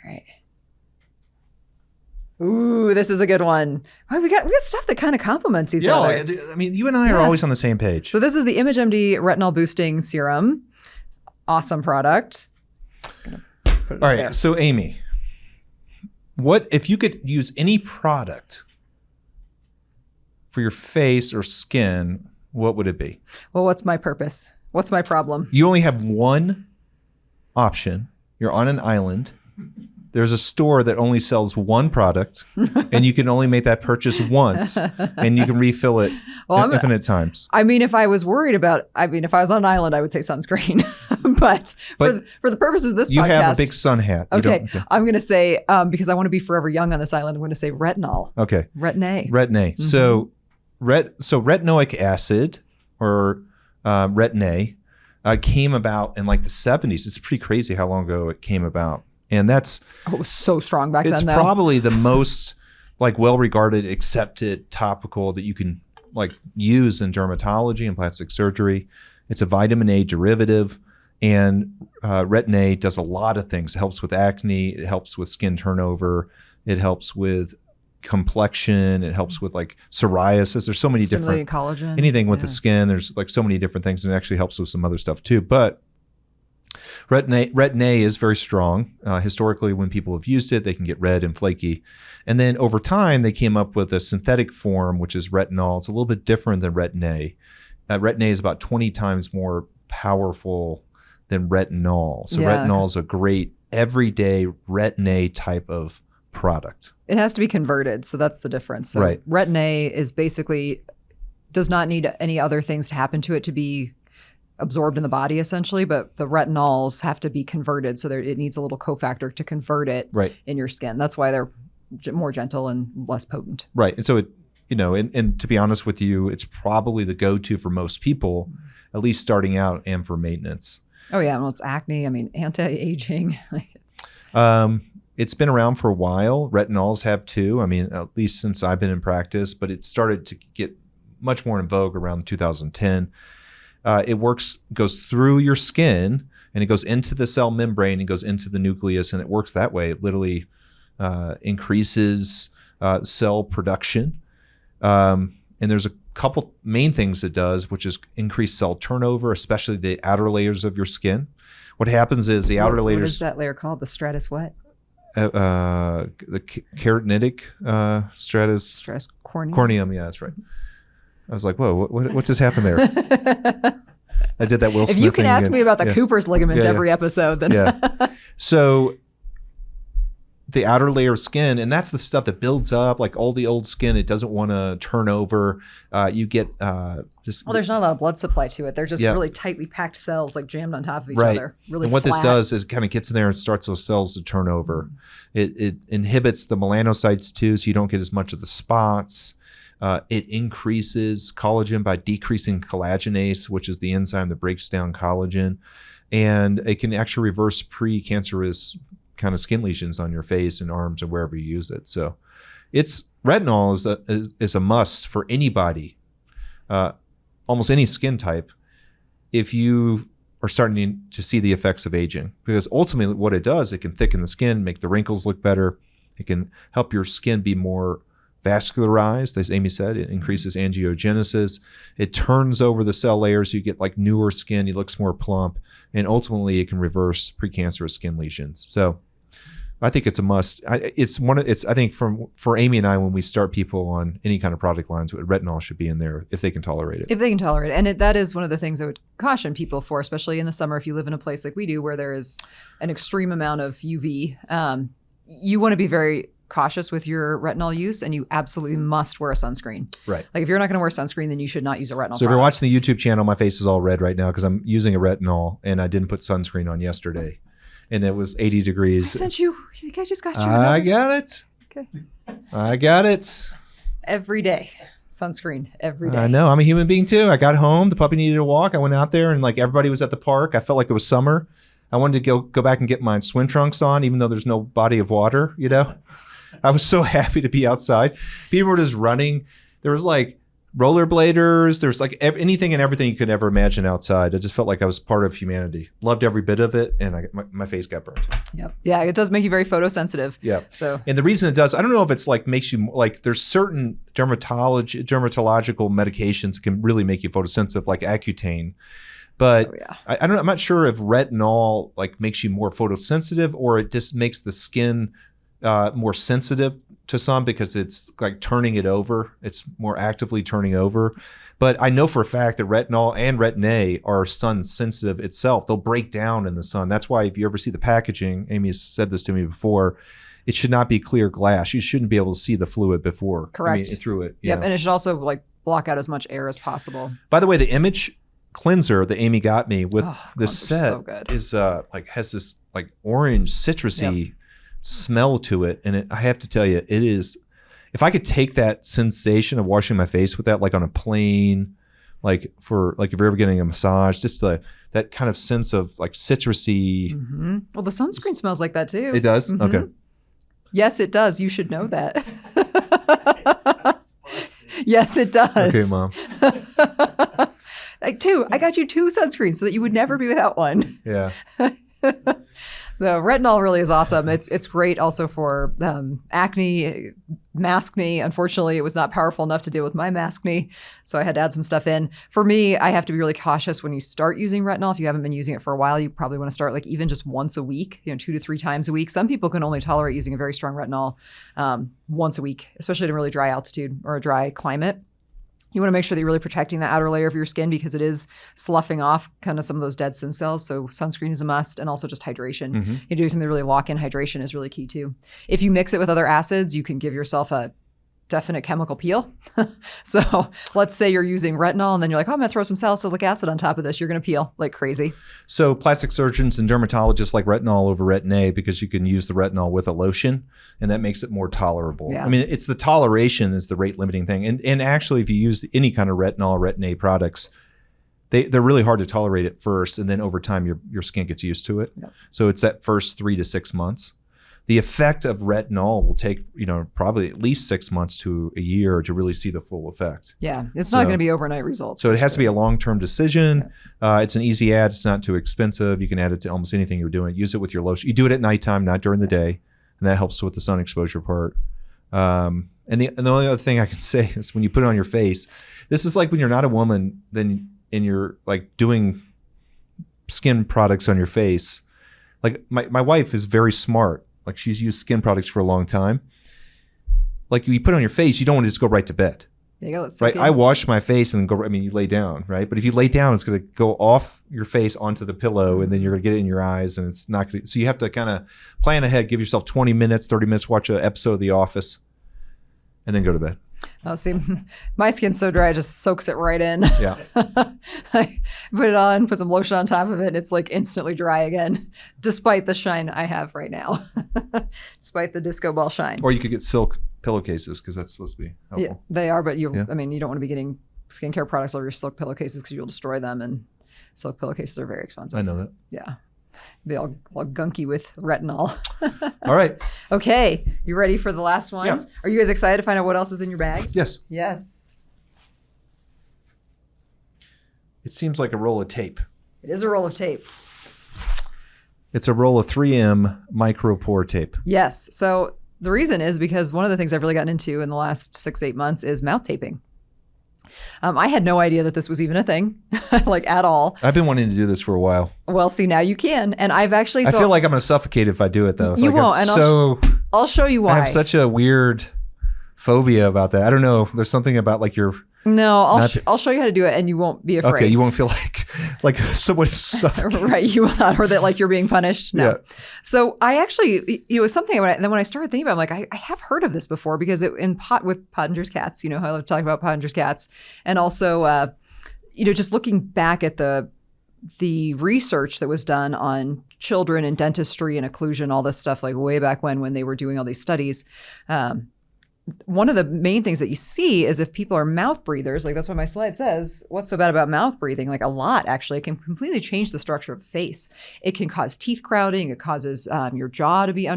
All right. Ooh, this is a good one. Well, we got stuff that kind of complements each other. I mean, you and I are always on the same page. So this is the ImageMD Retinol Boosting Serum. Awesome product. All right. So Amy, what if you could use any product for your face or skin, what would it be? Well, what's my purpose? What's my problem? You only have one option. You're on an island. There's a store that only sells one product, and you can only make that purchase once, and you can refill it infinite times. I mean, if I was if I was on an island, I would say sunscreen. but for the purposes of this you podcast. You have a big sun hat. Okay. I'm going to say, because I want to be forever young on this island, I'm going to say retinol. Okay. Retin-A. Retin-A. Mm-hmm. So retinoic acid, or Retin-A, came about in like the 70s. It's pretty crazy how long ago it came about. And it was so strong back then, though. It's probably the most like well-regarded, accepted topical that you can like use in dermatology and plastic surgery. It's a vitamin A derivative, and Retin-A does a lot of things. It helps with acne. It helps with skin turnover. It helps with complexion. It helps with like psoriasis. There's so many different collagen. Anything with the skin. There's like so many different things, and it actually helps with some other stuff too. But Retin-A is very strong. Historically, when people have used it, they can get red and flaky. And then over time, they came up with a synthetic form, which is retinol. It's a little bit different than Retin-A. Retin-A is about 20 times more powerful than retinol. So retinol is a great everyday Retin-A type of product. It has to be converted, so that's the difference. So right. Retin-A is basically does not need any other things to happen to it to be absorbed in the body, essentially, but the retinols have to be converted, so it needs a little cofactor to convert it in your skin. That's why they're more gentle and less potent. Right. And so it, and to be honest with you, it's probably the go-to for most people, at least starting out, and for maintenance. Oh yeah, well, it's acne. I mean, anti-aging. It's been around for a while. Retinols have too. I mean, at least since I've been in practice, but it started to get much more in vogue around 2010. It goes through your skin, and it goes into the cell membrane and goes into the nucleus, and it works that way. It literally increases cell production. And there's a couple main things it does, which is increase cell turnover, especially the outer layers of your skin. What happens is the outer layers. What is that layer called? The stratus what? The keratinic stratus. Stratus corneum. Corneum, yeah, that's right. I was like, whoa, what just happened there? I did that Will Smith If you can thing ask again. me about the Cooper's ligaments every episode, then So the outer layer of skin, and that's the stuff that builds up, like all the old skin. It doesn't want to turn over. You get this. Well, there's not a lot of blood supply to it. They're just really tightly packed cells, like jammed on top of each other. Really and what flat. this does is it kind of gets in there and starts those cells to turn over. It inhibits the melanocytes too, so you don't get as much of the spots. It increases collagen by decreasing collagenase, which is the enzyme that breaks down collagen. And it can actually reverse precancerous kind of skin lesions on your face and arms and wherever you use it. So retinol is a must for anybody, almost any skin type, if you are starting to see the effects of aging. Because ultimately what it does, it can thicken the skin, make the wrinkles look better. It can help your skin be more vascularized, as Amy said. It increases angiogenesis. It turns over the cell layers. You get like newer skin. It looks more plump. And ultimately, it can reverse precancerous skin lesions. So I think it's a must. I think for Amy and I, when we start people on any kind of product lines, retinol should be in there if they can tolerate it. If they can tolerate it. And that is one of the things I would caution people for, especially in the summer, if you live in a place like we do where there is an extreme amount of UV. You want to be very cautious with your retinol use, and you absolutely must wear a sunscreen. Right. Like if you're not going to wear sunscreen, then you should not use a retinol So if you're watching the YouTube channel, my face is all red right now because I'm using a retinol and I didn't put sunscreen on yesterday. And it was 80 degrees. I think I just got you. I got it. Okay. I got it. Every day. Sunscreen every day. I know. I'm a human being too. I got home. The puppy needed a walk. I went out there and like everybody was at the park. I felt like it was summer. I wanted to go back and get my swim trunks on, even though there's no body of water, you know? I was so happy to be outside. People were just running. There was like rollerbladers. There's like anything and everything you could ever imagine outside. I just felt like I was part of humanity. Loved every bit of it. And my face got burned. Yep. Yeah, it does make you very photosensitive. Yeah. So, and the reason it does, I don't know if it's like makes you like, there's certain dermatological medications that can really make you photosensitive, like Accutane. But I'm not sure if retinol like makes you more photosensitive or it just makes the skin more sensitive to some because it's like turning it over. It's more actively turning over. But I know for a fact that retinol and Retin A are sun sensitive itself. They'll break down in the sun. That's why if you ever see the packaging, Amy has said this to me before, it should not be clear glass. You shouldn't be able to see the fluid before. Correct. Through it. Yep. And it should also like block out as much air as possible. By the way, the image cleanser that Amy got me with this set is like has this like orange citrusy smell to it, and I have to tell you, it is. If I could take that sensation of washing my face with that, like on a plane, like for like if you're ever getting a massage, just that kind of sense of like citrusy. Mm-hmm. Well, the sunscreen smells like that too. It does. Mm-hmm. Okay. Yes, it does. You should know that. Yes, it does. Okay, Mom. Like I got you 2 sunscreens so that you would never be without one. Yeah. The retinol really is awesome. It's great also for acne, maskne. Unfortunately, it was not powerful enough to deal with my maskne, so I had to add some stuff in. For me, I have to be really cautious when you start using retinol. If you haven't been using it for a while, you probably want to start like even just once a week, 2 to 3 times a week. Some people can only tolerate using a very strong retinol once a week, especially in a really dry altitude or a dry climate. You want to make sure that you're really protecting the outer layer of your skin because it is sloughing off kind of some of those dead skin cells. So sunscreen is a must, and also just hydration. Mm-hmm. You're doing something to really lock in hydration is really key too. If you mix it with other acids, you can give yourself a definite chemical peel. So let's say you're using retinol and then you're like, I'm going to throw some salicylic acid on top of this. You're going to peel like crazy. So plastic surgeons and dermatologists like retinol over Retin A because you can use the retinol with a lotion and that makes it more tolerable. Yeah. I mean, it's the toleration is the rate limiting thing. And actually, if you use any kind of retinol or Retin A products, they're really hard to tolerate at first. And then over time, your skin gets used to it. Yep. So it's that first 3 to 6 months. The effect of retinol will take, probably at least 6 months to a year to really see the full effect. Yeah, it's not going to be overnight results. So it has to be a long-term decision. Yeah. It's an easy add. It's not too expensive. You can add it to almost anything you're doing. Use it with your lotion. You do it at nighttime, not during the day, and that helps with the sun exposure part. And the only other thing I can say is when you put it on your face, this is like when you're not a woman, and you're like doing skin products on your face. Like my wife is very smart. Like she's used skin products for a long time. Like you put it on your face, you don't want to just go right to bed. Yeah, right. I wash my face and then go. I mean, you lay down, right? But if you lay down, it's going to go off your face onto the pillow, and then you're going to get it in your eyes, and it's not going to. So you have to kind of plan ahead. Give yourself 20 minutes, 30 minutes, watch an episode of The Office, and then go to bed. Oh, see, my skin's so dry, it just soaks it right in. Yeah. I put it on, put some lotion on top of it, and it's like instantly dry again, despite the shine I have right now, despite the disco ball shine. Or you could get silk pillowcases because that's supposed to be helpful. Yeah, they are, but you don't want to be getting skincare products over your silk pillowcases because you'll destroy them, and silk pillowcases are very expensive. I know that. Yeah. Be all gunky with retinol. All right. Okay. You ready for the last one? Yeah. Are you guys excited to find out what else is in your bag? Yes. Yes. It seems like a roll of tape. It is a roll of tape. It's a roll of 3M micropore tape. Yes. So the reason is because one of the things I've really gotten into in the last 6-8 months is mouth taping. I had no idea that this was even a thing, like at all. I've been wanting to do this for a while. Well, see, now you can. And I've actually... I feel like I'm going to suffocate if I do it, though. You like won't. And I'll show you why. I have such a weird phobia about that. I don't know. There's something about like your... No, I'll show you how to do it and you won't be afraid. Okay, you won't feel like someone's suffocating. Right, you will not, or that like you're being punished. No. Yeah. So I actually, it was something, when I started thinking about it, I'm like, I have heard of this before because with Pottinger's cats, how I love to talk about Pottinger's cats. And also, just looking back at the research that was done on children and dentistry and occlusion, all this stuff, like way back when they were doing all these studies, one of the main things that you see is if people are mouth breathers, like that's what my slide says, what's so bad about mouth breathing? Like a lot, actually. It can completely change the structure of the face. It can cause teeth crowding. It causes your jaw to be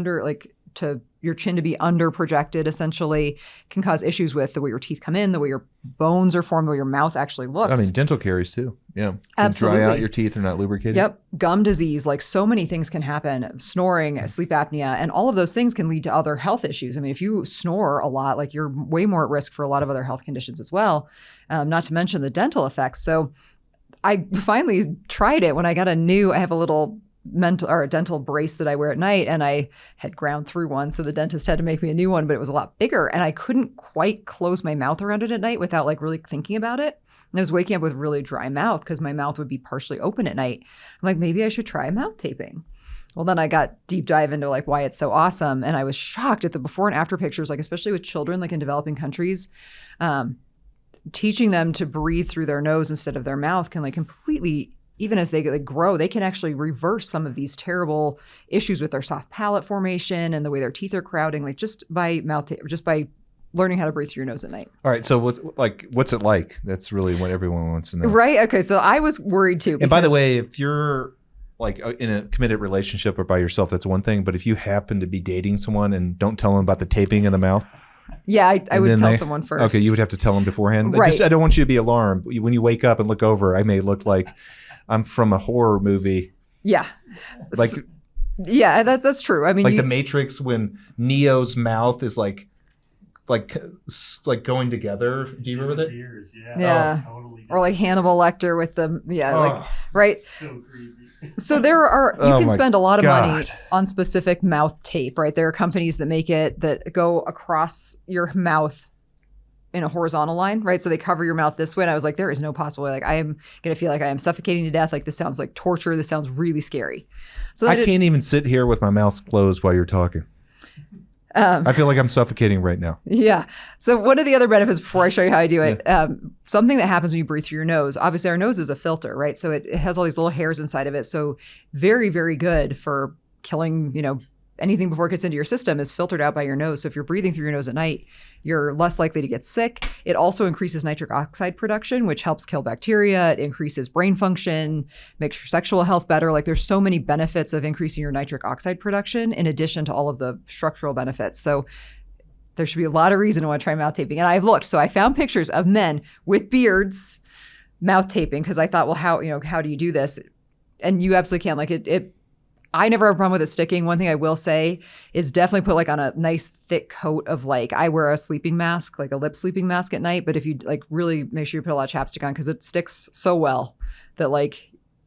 your chin to be under projected, essentially. It can cause issues with the way your teeth come in, the way your bones are formed, the way your mouth actually looks. I mean, dental caries too. Yeah. Absolutely. Dry out your teeth, they're not lubricated. Yep. Gum disease, like so many things can happen. Snoring, sleep apnea, and all of those things can lead to other health issues. I mean, if you snore a lot, like you're way more at risk for a lot of other health conditions as well, not to mention the dental effects. So I finally tried it when I have a little dental brace that I wear at night, and I had ground through one, so the dentist had to make me a new one, but it was a lot bigger, and I couldn't quite close my mouth around it at night without like really thinking about it. And I was waking up with really dry mouth because my mouth would be partially open at night. I'm like, maybe I should try mouth taping. Well, then I got deep dive into like why it's so awesome, and I was shocked at the before and after pictures, like especially with children, like in developing countries. Teaching them to breathe through their nose instead of their mouth can like completely, even as they grow, they can actually reverse some of these terrible issues with their soft palate formation and the way their teeth are crowding, like just by learning how to breathe through your nose at night. All right. So what's it like? That's really what everyone wants to know. Right. Okay. So I was worried too. And by the way, if you're like in a committed relationship or by yourself, that's one thing. But if you happen to be dating someone and don't tell them about the taping in the mouth. Yeah, I would tell someone first. Okay. You would have to tell them beforehand. Right. I don't want you to be alarmed. When you wake up and look over, I may look like I'm from a horror movie. Yeah. Like, yeah, that's true. I mean, like the Matrix when Neo's mouth is like going together. Do you remember that? Yeah. Oh, totally. Or like Hannibal Lecter with right. So creepy. So you can spend a lot of God. money on specific mouth tape, right? There are companies that make it that go across your mouth in a horizontal line, right? So they cover your mouth this way. And I was like, there is no possible way. Like I am going to feel like I am suffocating to death. Like this sounds like torture. This sounds really scary. So I can't even sit here with my mouth closed while you're talking. I feel like I'm suffocating right now. Yeah. So one of the other benefits before I show you how I do it, something that happens when you breathe through your nose, obviously our nose is a filter, right? So it has all these little hairs inside of it. So very, very good for killing, anything before it gets into your system is filtered out by your nose. So if you're breathing through your nose at night, you're less likely to get sick. It also increases nitric oxide production, which helps kill bacteria. It increases brain function, makes your sexual health better. Like there's so many benefits of increasing your nitric oxide production in addition to all of the structural benefits. So there should be a lot of reason to want to try mouth taping. And I've looked. So I found pictures of men with beards mouth taping because I thought, well, how do you do this? And you absolutely can. Like I never have a problem with it sticking. One thing I will say is definitely put like on a nice thick coat of I wear a sleeping mask, like a lip sleeping mask at night. But if you really make sure you put a lot of chapstick on because it sticks so well that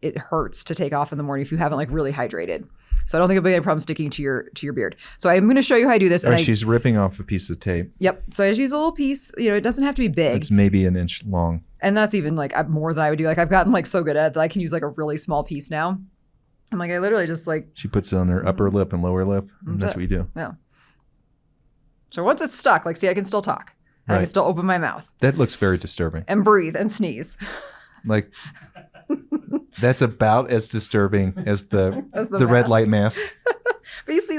it hurts to take off in the morning if you haven't really hydrated. So I don't think it'll be any problem sticking to your beard. So I'm going to show you how I do this. And she's ripping off a piece of tape. Yep. So I just use a little piece. It doesn't have to be big. It's maybe an inch long. And that's even more than I would do. I've gotten so good at it that I can use a really small piece now. I'm I literally just She puts it on her upper lip and lower lip, and that's what you do. Yeah. So once it's stuck, see, I can still talk. And I can still open my mouth. That looks very disturbing. And breathe and sneeze. That's about as disturbing as the red light mask. But you see,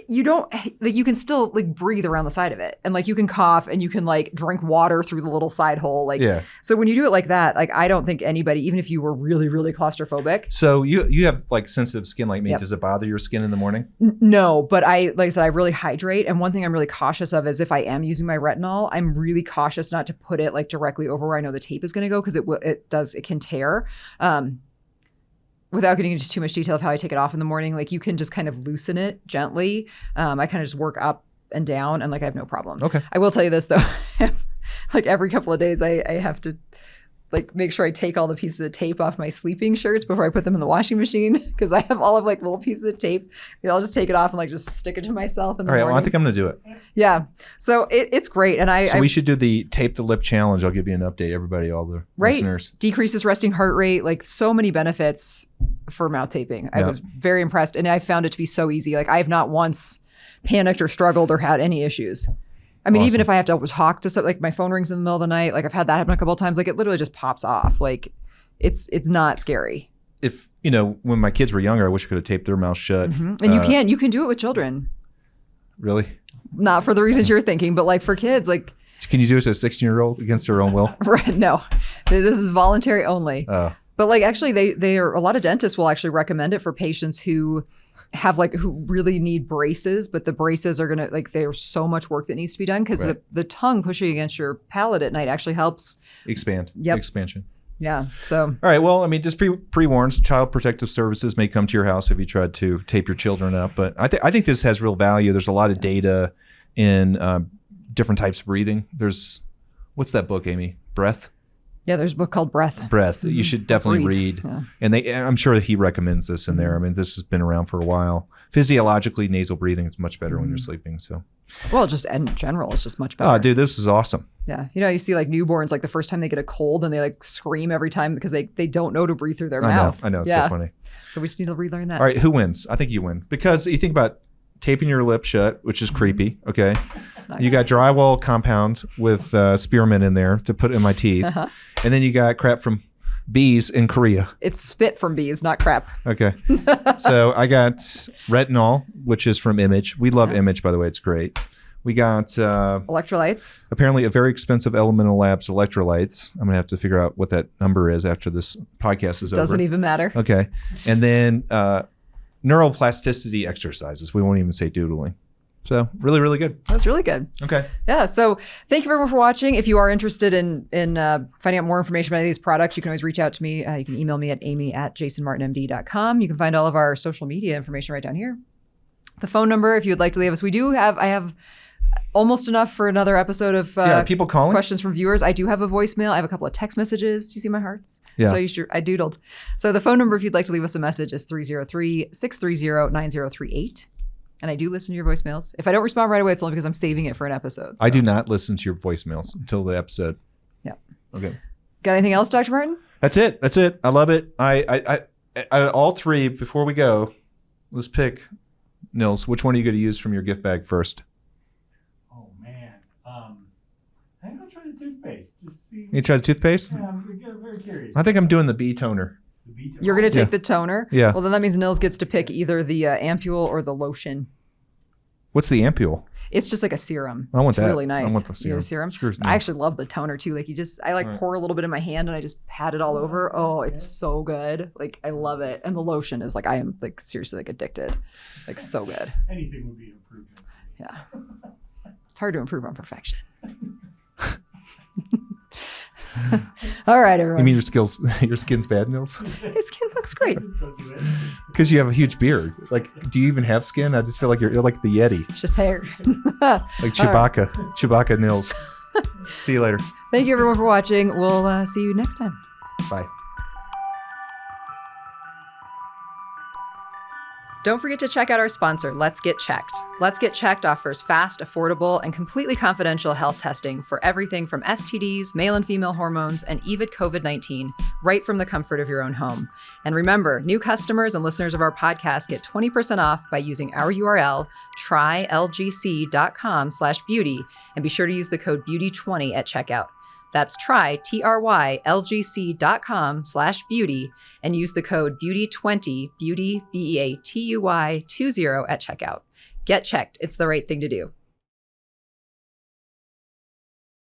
you don't like you can still like breathe around the side of it, and like you can cough and you can like drink water through the little side hole. Like, so when you do it like that, like I don't think anybody, even if you were really, really claustrophobic. So you have like sensitive skin like me. Yep. Does it bother your skin in the morning? No, but like I said, I really hydrate. And one thing I'm really cautious of is if I am using my retinol, I'm really cautious not to put it like directly over where I know the tape is going to go, because it can tear. Without getting into too much detail of how I take it off in the morning, like you can just kind of loosen it gently. I kind of just work up and down, and like I have no problem. Okay. I will tell you this though, like every couple of days I have to like make sure I take all the pieces of tape off my sleeping shirts before I put them in the washing machine, because I have all of like little pieces of tape. I'll just take it off and like just stick it to myself in the morning. Well, I think I'm going to do it. Yeah. So it's great. And we should do the tape the lip challenge. I'll give you an update, everybody, all the listeners. Decreases resting heart rate, like so many benefits for mouth taping. I was very impressed, and I found it to be so easy. Like I have not once panicked or struggled or had any issues. I mean, even if I have to talk to something, like my phone rings in the middle of the night, like I've had that happen a couple of times, like it literally just pops off. Like it's not scary. If, when my kids were younger, I wish I could have taped their mouth shut. Mm-hmm. And you can do it with children. Really? Not for the reasons you're thinking, but like for kids, like. Can you do it to a 16-year-old against her own will? Right. No, this is voluntary only. But like actually they are, a lot of dentists will actually recommend it for patients who have who really need braces, but the braces are gonna there's so much work that needs to be done, because the tongue pushing against your palate at night actually helps expand. Expansion. Yeah. So all right. Well, I mean, just pre-warns, Child Protective Services may come to your house if you tried to tape your children up. But I think this has real value. There's a lot of data in different types of breathing. What's that book, Amy? Breath. Yeah, there's a book called Breath. You should definitely read. Yeah. And I'm sure that he recommends this in there. I mean, this has been around for a while. Physiologically, nasal breathing is much better when you're sleeping. So, well, just in general, it's just much better. Oh, dude, this is awesome. Yeah. You see like newborns, like the first time they get a cold and they like scream every time because they don't know to breathe through their mouth. I know. It's so funny. So we just need to relearn that. All right. Who wins? I think you win, because you think about taping your lip shut, which is creepy. Okay. You got drywall compound with spearmint in there to put in my teeth. And then you got crap from bees in Korea. It's spit from bees, not crap. Okay. So I got retinol, which is from Image. We love Image, by the way. It's great. We got electrolytes. Apparently a very expensive Elemental Labs electrolytes. I'm going to have to figure out what that number is after this podcast is over. Doesn't even matter. Okay. And then neuroplasticity exercises. We won't even say doodling. So really, really good. That's really good. Okay. Yeah. So thank you everyone for watching. If you are interested in finding out more information about these products, you can always reach out to me. You can email me at amy@jasonmartinmd.com. You can find all of our social media information right down here. The phone number, if you would like to leave us, I have almost enough for another episode of people calling questions from viewers. I do have a voicemail. I have a couple of text messages. Do you see my hearts? Yeah. So I doodled. So the phone number, if you'd like to leave us a message, is 303-630-9038. And I do listen to your voicemails. If I don't respond right away, it's only because I'm saving it for an episode. So. I do not listen to your voicemails until the episode. Yeah. Okay. Got anything else, Dr. Martin? That's it. I love it. I all three, before we go, let's pick, Nils, which one are you going to use from your gift bag first? Oh, man. I think I'll try the toothpaste. Just see. You try the toothpaste? Yeah, I'm very curious. I think I'm doing the bee toner. You're going to take the toner? Yeah. Well, then that means Nils gets to pick either the ampule or the lotion. What's the ampule? It's just like a serum. I want that. It's really nice. I want the serum. You know, serum? Screws I actually love the toner too. Like pour a little bit in my hand and I just pat it all over. Oh, it's so good. Like I love it. And the lotion is I am seriously addicted. Like so good. Anything would be an improvement. Yeah. It's hard to improve on perfection. All right, everyone. You mean your skin's bad, Nils? His skin looks great. Because you have a huge beard. Do you even have skin? I just feel like you're like the Yeti. It's just hair. Like Chewbacca. Right. Chewbacca Nils. See you later. Thank you, everyone, for watching. We'll see you next time. Bye. Don't forget to check out our sponsor, Let's Get Checked. Let's Get Checked offers fast, affordable, and completely confidential health testing for everything from STDs, male and female hormones, and even COVID-19, right from the comfort of your own home. And remember, new customers and listeners of our podcast get 20% off by using our URL, trylgc.com/beauty, and be sure to use the code BEAUTY20 at checkout. That's trylgc.com/beauty and use the code BEAUTY20, beauty, BEATUY 20 at checkout. Get checked. It's the right thing to do.